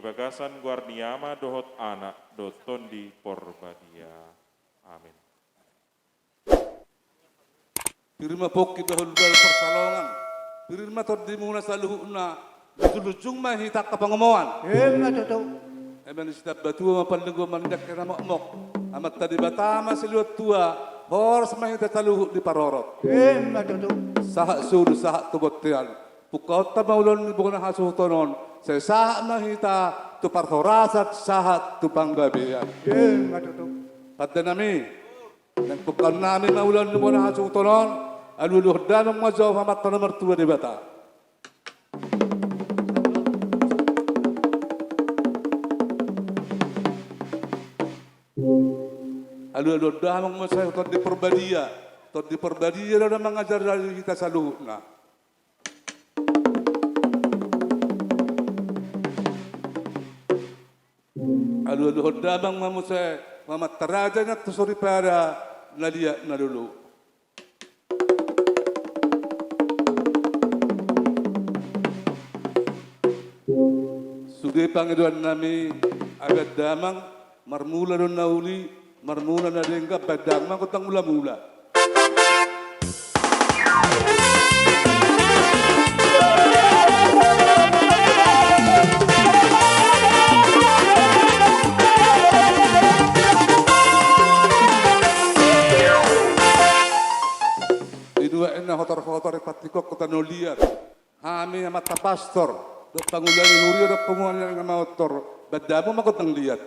bagasan guarniama dohot anak doton di porbadia. Amin. Pirma poki dahul bal persalongan. Pirma tordi muna sa luhuna. Lujung mahita ka pangumawan. Matuto. Eman isdap batua mapalinggo mandak kena mokmok. Amat tadi batama siluat tua. Horas mahita taluhu di parorot. Matuto. Sahak sulu sahak tubotian. Pukaw tamaulan ni bukan hasuh tonon. Saya sahak mahita tu parhorasat sahak tu panggabian. Matuto. Pada nami. Dan bukan nami maulan ni bukan hasuh tonon. Aluluh danong mazaw hamat na mertua di bata. Aluluh danong mazaw tot di perbadia. Tot di perbadia na mengajar dari kita saluh na. Aluluh danong mamusay mamat taraja na tusuri para nalia nalulu. Sugi Panginoon nami agad damang marmula nun nauli marmula na rin ka padamang kutang mula-mula. Inuwain na hotor-hotor ipatikok kutanolian. Hami ang mata pastor. Pangulan ni Hurio na pangulan ng motor, bada mo makot ng liat.